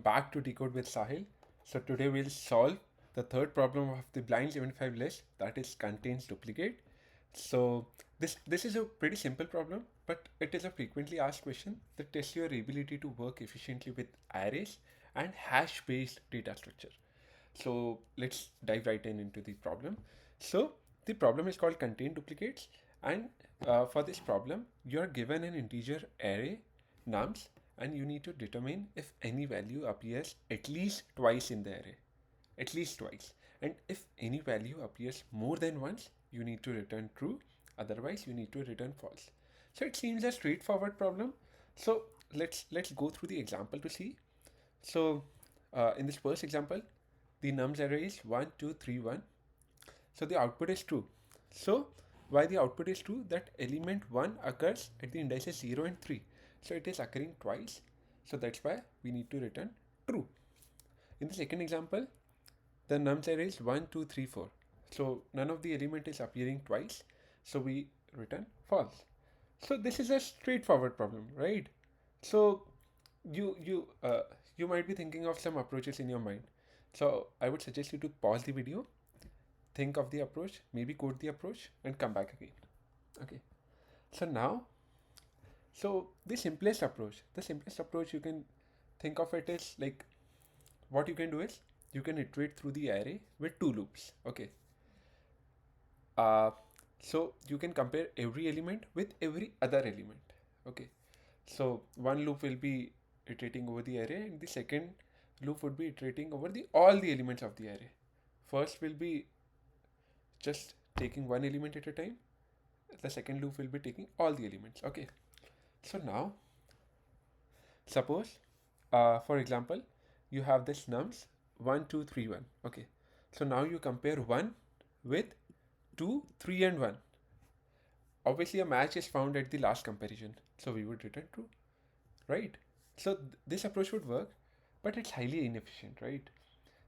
back to Decode with Sahil. So today we'll solve the third problem of the blind 75 list, that is contains duplicate. So this is a pretty simple problem, but it is a frequently asked question that tests your ability to work efficiently with arrays and hash based data structure. So let's dive right in into the problem. So the problem is called contain duplicates, and for this problem, you are given an integer array nums, and you need to determine if any value appears at least twice in the array, at least twice. And if any value appears more than once, you need to return true. Otherwise, you need to return false. So it seems a straightforward problem. So let's go through the example to see. So in this first example, the nums array is 1, 2, 3, 1. So the output is true. So why the output is true? That element 1 occurs at the indices 0 and 3. So it is occurring twice. So that's why we need to return true. In the second example, the nums array is 1, 2, 3, 4. So none of the element is appearing twice. So we return false. So this is a straightforward problem, right? So you you uh, you might be thinking of some approaches in your mind. So I would suggest you to pause the video, think of the approach, maybe code the approach, and come back again. Okay. So now, so the simplest approach you can think of it is like, what you can do is you can iterate through the array with two loops. Okay. Uh, so you can compare every element with every other element. Okay. So one loop will be iterating over the array, and the second loop would be iterating over the all the elements of the array. First will be just taking one element at a time. The second loop will be taking all the elements. Okay. So now, suppose, for example, you have this nums 1, 2, 3, 1. Okay. So now you compare 1 with 2, 3, and 1. Obviously, a match is found at the last comparison. So we would return true, right? So this approach would work, but it's highly inefficient, right?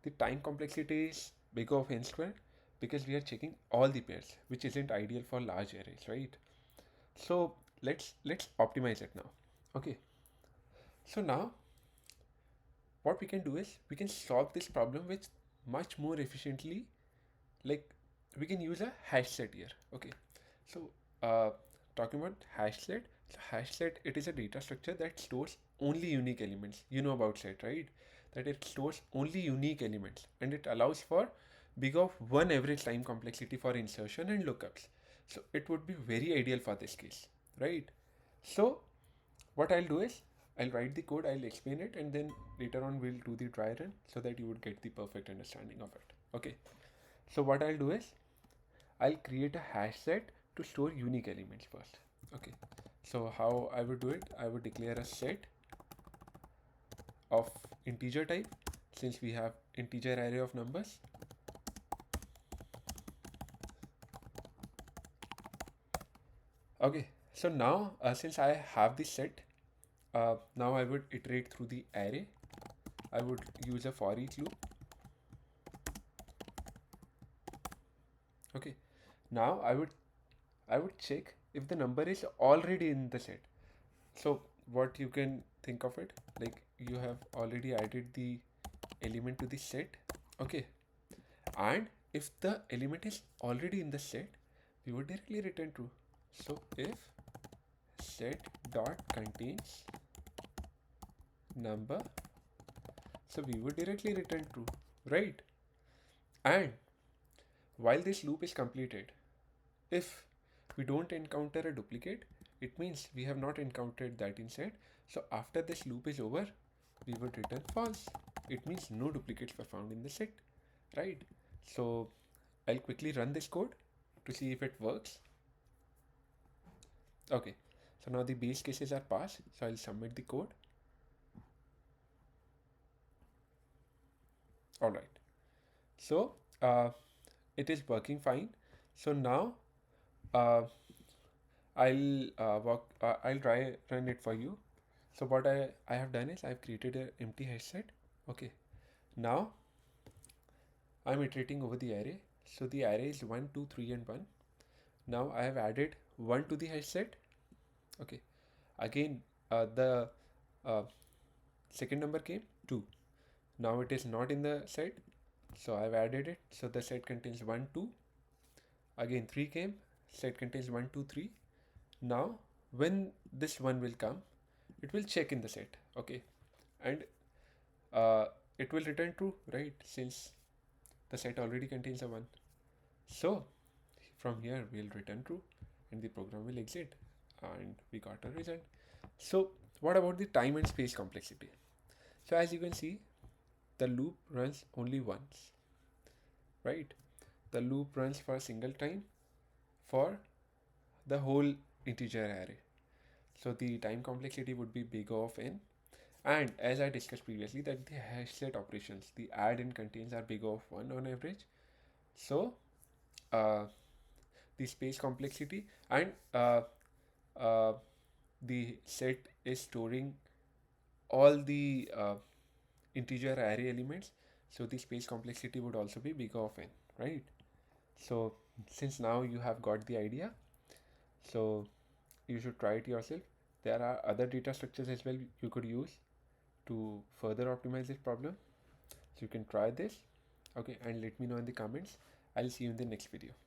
The time complexity is big of n square because we are checking all the pairs, which isn't ideal for large arrays, right? So let's optimize it now. Okay. So now what we can do is we can solve this problem with much more efficiently. Like, we can use a hash set here. Okay. So uh, talking about hash set. So hash set, it is a data structure that stores only unique elements. You know about set, right? That it stores only unique elements, and it allows for big of one average time complexity for insertion and lookups. So it would be very ideal for this case, right? So what I'll do is I'll write the code, I'll explain it, and then later on we'll do the dry run so that you would get the perfect understanding of it. Okay. So what I'll do is I'll create a hash set to store unique elements first. Okay. So how I would do it, I would declare a set of integer type, since we have integer array of numbers. Okay. So now since I have this set, now I would iterate through the array. I would use a for each loop. Okay. Now I would check if the number is already in the set. So what you can think of it, like, you have already added the element to the set. Okay. And if the element is already in the set, we would directly return true. So if set dot contains number, so we would directly return true, right? And while this loop is completed, if we don't encounter a duplicate, it means we have not encountered that in set. So after this loop is over, we would return false. It means no duplicates were found in the set, right? So I'll quickly run this code to see if it works. Okay, so now the base cases are passed, so I'll submit the code. All right, so it is working fine. So now uh, I'll try run it for you. So what I have done is I've created an empty hash set. Okay. Now I'm iterating over the array. So the array is 1, 2, 3, and 1. Now I have added 1 to the hash set. Okay. Again, the uh, second number came 2. Now it is not in the set, so I've added it. So the set contains 1 2, again 3 came, set contains 1 2 3. Now when this one will come, it will check in the set, okay, and uh, it will return true, right, since the set already contains a 1. So from here we'll return true and the program will exit and we got a result. So what about the time and space complexity? So as you can see, the loop runs only once, right? The loop runs for a single time for the whole integer array. So the time complexity would be big O of n. And as I discussed previously, that the hashlet operations, the add and contains are big O of 1 on average. So uh, the space complexity and uh, the set is storing all the integer array elements, so the space complexity would also be big O of n, right? So since now you have got the idea, so you should try it yourself. There are other data structures as well you could use to further optimize this problem. So you can try this, okay, and let me know in the comments. I'll see you in the next video.